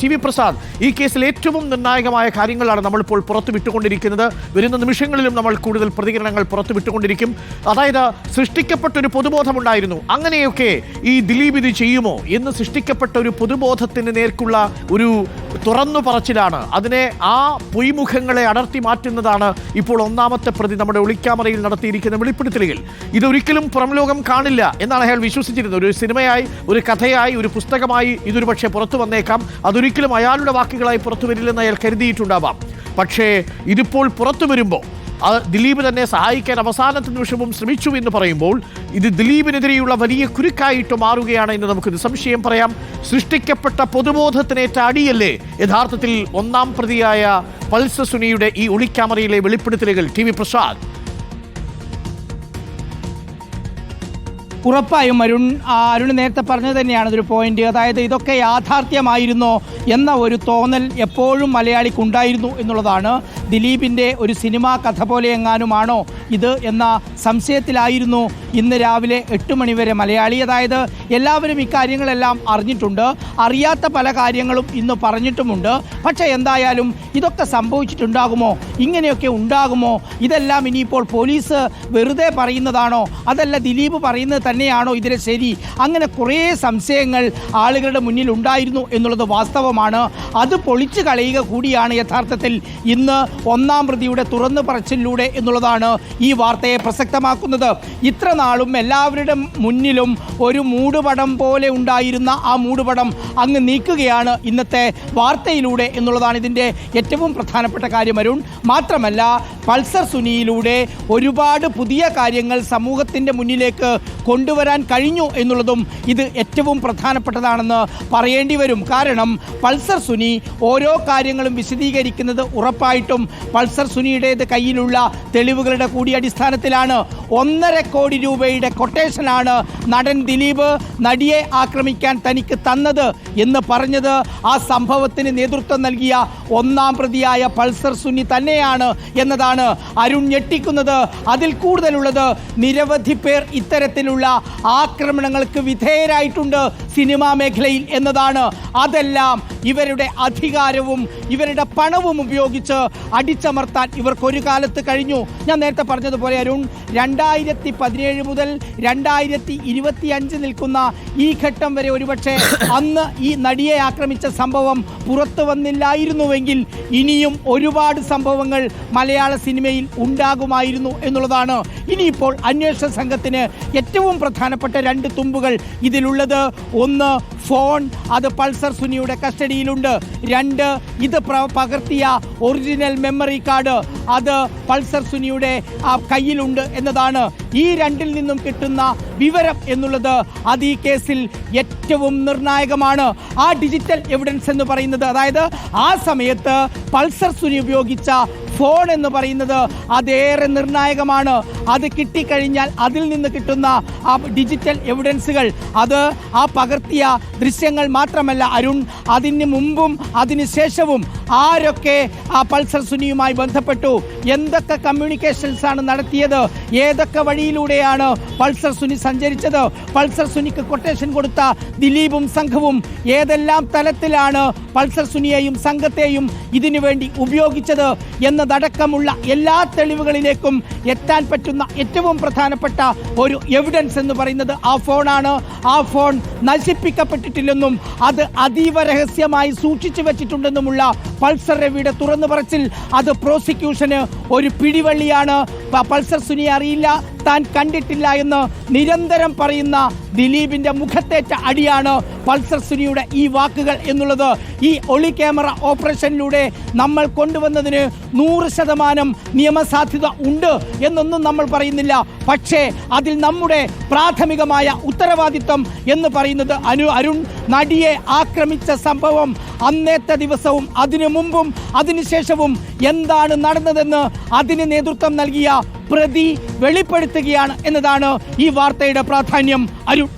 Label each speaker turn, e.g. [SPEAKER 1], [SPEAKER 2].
[SPEAKER 1] T V Prasad, ഈ കേസിൽ ഏറ്റവും നിർണായകമായ കാര്യങ്ങളാണ് നമ്മളിപ്പോൾ പുറത്തുവിട്ടുകൊണ്ടിരിക്കുന്നത്. വരുന്ന നിമിഷങ്ങളിലും നമ്മൾ കൂടുതൽ പ്രതികരണങ്ങൾ പുറത്തുവിട്ടുകൊണ്ടിരിക്കും. അതായത് സൃഷ്ടിക്കപ്പെട്ടൊരു പൊതുബോധമുണ്ടായിരുന്നു, അങ്ങനെയൊക്കെ ഈ ദിലീപ് ഇത് ചെയ്യുമോ എന്ന് സൃഷ്ടിക്കപ്പെട്ട ഒരു പൊതുബോധത്തിന് നേർക്കുള്ള ഒരു തുറന്നു പറച്ചിലാണ്. അതിനെ ആ പൊയ്മുഖങ്ങളെ അടർത്തി മാറ്റുന്നതാണ് ഇപ്പോൾ ഒന്നാമത്തെ പ്രതി നമ്മുടെ ഒളിക്യാമറയിൽ നടത്തിയിരിക്കുന്ന വെളിപ്പെടുത്തലുകൾ. ഇതൊരിക്കലും പുറം ലോകം കാണില്ല എന്നാണ് അയാൾ വിശ്വസിച്ചിരുന്നത്. ഒരു സിനിമയായി, ഒരു കഥയായി, ഒരു പുസ്തകമായി ഇതൊരു പക്ഷേ പുറത്തു വന്നേക്കാം. അതൊരിക്കലും അയാളുടെ വാക്കുകളായി പുറത്തു വരില്ലെന്ന് അയാൾ കരുതിയിട്ടുണ്ടാവാം. പക്ഷേ ഇതിപ്പോൾ പുറത്തു വരുമ്പോൾ ദിലീപ് തന്നെ സഹായിക്കാൻ അവസാനത്തെ നിമിഷവും ശ്രമിച്ചു എന്ന് പറയുമ്പോൾ ഇത് ദിലീപിനെതിരെയുള്ള വലിയ കുരുക്കായിട്ട് മാറുകയാണ് എന്ന് നമുക്ക് നിസ്സംശയം പറയാം. സൃഷ്ടിക്കപ്പെട്ട പൊതുബോധത്തിനേറ്റ അടിയല്ലേ യഥാർത്ഥത്തിൽ ഒന്നാം പ്രതിയായ പൾസർ സുനിയുടെ ഈ ഒളിക്യാമറയിലെ വെളിപ്പെടുത്തലുകൾ? T V Prasad.
[SPEAKER 2] ഉറപ്പായും അരുൺ നേരത്തെ പറഞ്ഞത് തന്നെയാണ് ഇതൊരു പോയിന്റ്. അതായത് ഇതൊക്കെ യാഥാർത്ഥ്യമായിരുന്നോ എന്ന ഒരു തോന്നൽ എപ്പോഴും മലയാളിക്കുണ്ടായിരുന്നു എന്നുള്ളതാണ്. ദിലീപിൻ്റെ ഒരു സിനിമാ കഥ പോലെ എങ്ങാനുമാണോ ഇത് എന്ന സംശയത്തിലായിരുന്നു ഇന്ന് രാവിലെ 8 മണിവരെ മലയാളി. അതായത് എല്ലാവരും ഇക്കാര്യങ്ങളെല്ലാം അറിഞ്ഞിട്ടുണ്ട്, അറിയാത്ത പല കാര്യങ്ങളും ഇന്ന് പറഞ്ഞിട്ടുമുണ്ട്. പക്ഷേ എന്തായാലും ഇതൊക്കെ സംഭവിച്ചിട്ടുണ്ടാകുമോ, ഇങ്ങനെയൊക്കെ ഉണ്ടാകുമോ, ഇതെല്ലാം ഇനിയിപ്പോൾ പോലീസ് വെറുതെ പറയുന്നതാണോ, അതല്ല ദിലീപ് പറയുന്നത് തന്നെയാണോ ഇതിലെ ശരി? അങ്ങനെ കുറേ സംശയങ്ങൾ ആളുകളുടെ മുന്നിൽ ഉണ്ടായിരുന്നു എന്നുള്ളത് വാസ്തവമാണ്. അത് പൊളിച്ചു കളയുക കൂടിയാണ് യഥാർത്ഥത്തിൽ ഇന്ന് ഒന്നാം പ്രതിയുടെ തുറന്നു പറച്ചിലൂടെ എന്നുള്ളതാണ് ഈ വാർത്തയെ പ്രസക്തമാക്കുന്നത്. ഇത്ര നാളും എല്ലാവരുടെ മുന്നിലും ഒരു മൂടുപടം പോലെ ഉണ്ടായിരുന്ന ആ മൂടുപടം അങ്ങ് നീക്കുകയാണ് ഇന്നത്തെ വാർത്തയിലൂടെ എന്നുള്ളതാണ് ഇതിൻ്റെ ഏറ്റവും പ്രധാനപ്പെട്ട കാര്യം അരുൺ. മാത്രമല്ല പൾസർ സുനിയിലൂടെ ഒരുപാട് പുതിയ കാര്യങ്ങൾ സമൂഹത്തിൻ്റെ മുന്നിലേക്ക് കൊണ്ടുവരാൻ കഴിഞ്ഞു എന്നുള്ളതും ഇത് ഏറ്റവും പ്രധാനപ്പെട്ടതാണെന്ന് പറയേണ്ടി വരും. കാരണം പൾസർ സുനി ഓരോ കാര്യങ്ങളും വിശദീകരിക്കുന്നത് ഉറപ്പായിട്ടും പൾസർ സുനിയുടേത് കയ്യിലുള്ള തെളിവുകളുടെ കൂടി അടിസ്ഥാനത്തിലാണ്. 1.5 കോടി രൂപയുടെ കൊട്ടേഷനാണ് നടൻ ദിലീപ് നടിയെ ആക്രമിക്കാൻ തനിക്ക് തന്നത് എന്ന് പറഞ്ഞത് ആ സംഭവത്തിന് നേതൃത്വം നൽകിയ ഒന്നാം പ്രതിയായ പൾസർ സുനി തന്നെയാണ് എന്നതാണ് അരുൺ ഞെട്ടിക്കുന്നത്. അതിൽ കൂടുതലുള്ളത് നിരവധി പേർ ഇത്തരത്തിലുള്ള ആക്രമണങ്ങൾക്ക് വിധേയരായിട്ടുണ്ട് സിനിമാ മേഖലയിൽ എന്നതാണ്. അതെല്ലാം ഇവരുടെ അധികാരവും ഇവരുടെ പണവും ഉപയോഗിച്ച് അടിച്ചമർത്താൻ ഇവർക്കൊരു കാലത്ത് കഴിഞ്ഞു. ഞാൻ നേരത്തെ പറഞ്ഞതുപോലെ അരുൺ, 2017 മുതൽ 2025 നിൽക്കുന്ന ഈ ഘട്ടം വരെ ഒരുപക്ഷെ അന്ന് ഈ നടിയെ ആക്രമിച്ച സംഭവം പുറത്തു വന്നില്ലായിരുന്നുവെങ്കിൽ ഇനിയും ഒരുപാട് സംഭവങ്ങൾ മലയാള സിനിമയിൽ ഉണ്ടാകുമായിരുന്നു എന്നുള്ളതാണ്. ഇനിയിപ്പോൾ അന്വേഷണ സംഘത്തിന് ഏറ്റവും പ്രധാനപ്പെട്ട 2 തുമ്പുകൾ ഇതിലുള്ളത്. ഒന്ന്, ഫോൺ, അത് പൾസർ സുനിയുടെ കസ്റ്റഡിയിലുണ്ട്. 2, ഇത് പകർത്തിയ ഒറിജിനൽ മെമ്മറി കാർഡ്, അത് പൾസർ സുനിയുടെ കയ്യിലുണ്ട് എന്നതാണ്. ഈ 2ൽ നിന്നും കിട്ടുന്ന വിവരം എന്നുള്ളത് അത് ഈ കേസിൽ ഏറ്റവും നിർണായകമാണ്. ആ ഡിജിറ്റൽ എവിഡൻസ് എന്ന് പറയുന്നത്, അതായത് ആ സമയത്ത് പൾസർ സുനി ഉപയോഗിച്ച ഫോൺ എന്ന് പറയുന്നത് അതേറെ നിർണായകമാണ്. അത് കിട്ടിക്കഴിഞ്ഞാൽ അതിൽ നിന്ന് കിട്ടുന്ന ആ ഡിജിറ്റൽ എവിഡൻസുകൾ, അത് ആ പകർത്തിയ ദൃശ്യങ്ങൾ മാത്രമല്ല അരുൺ, അതിന് മുമ്പും അതിന് ശേഷവും ആരൊക്കെ ആ പൾസർ സുനിയുമായി ബന്ധപ്പെട്ടു, എന്തൊക്കെ കമ്മ്യൂണിക്കേഷൻസ് ആണ് നടത്തിയത്, ഏതൊക്കെ വഴിയിലൂടെയാണ് പൾസർ സുനി സഞ്ചരിച്ചത്, പൾസർ സുനിക്ക് കൊട്ടേഷൻ കൊടുത്ത ദിലീപും സംഘവും ഏതെല്ലാം തലത്തിലാണ് പൾസർ സുനിയെയും സംഘത്തെയും ഇതിനു വേണ്ടി ഉപയോഗിച്ചത് എന്നതടക്കമുള്ള എല്ലാ തെളിവുകളിലേക്കും എത്താൻ പറ്റുന്ന ഏറ്റവും പ്രധാനപ്പെട്ട ഒരു എവിഡൻസ് എന്ന് പറയുന്നത് ആ ഫോണാണ്. ആ ഫോൺ നശിപ്പിക്കപ്പെട്ടിട്ടില്ലെന്നും അത് അതീവ രഹസ്യമായി സൂക്ഷിച്ചു വെച്ചിട്ടുണ്ടെന്നുമുള്ള പൾസർ രവിയുടെ തുറന്നു പറച്ചിൽ അത് പ്രോസിക്യൂഷന് ഒരു പിടിവള്ളിയാണ്. പൾസർ സുനിയെ അറിയില്ല, താൻ കണ്ടിട്ടില്ല എന്ന് നിരന്തരം പറയുന്ന ദിലീപിന്റെ മുഖത്തേറ്റ അടിയാണ് പൾസർ സുനിയുടെ ഈ വാക്കുകൾ എന്നുള്ളത്. ഈ ഒളി ക്യാമറ ഓപ്പറേഷനിലൂടെ നമ്മൾ കൊണ്ടുവന്നതിന് 100% നിയമസാധ്യത ഉണ്ട് എന്നൊന്നും നമ്മൾ പറയുന്നില്ല. പക്ഷേ അതിൽ നമ്മുടെ പ്രാഥമികമായ ഉത്തരവാദിത്വം എന്ന് പറയുന്നത് അരുൺ, നടിയെ ആക്രമിച്ച സംഭവം അന്നത്തെ ദിവസവും അതിനു മുമ്പും അതിനുശേഷവും എന്താണ് നടന്നതെന്ന് അതിന് നേതൃത്വം നൽകിയ പ്രതി വെളിപ്പെടുത്തുകയാണ് എന്നതാണ് ഈ വാർത്തയുടെ പ്രാധാന്യം അരുൺ.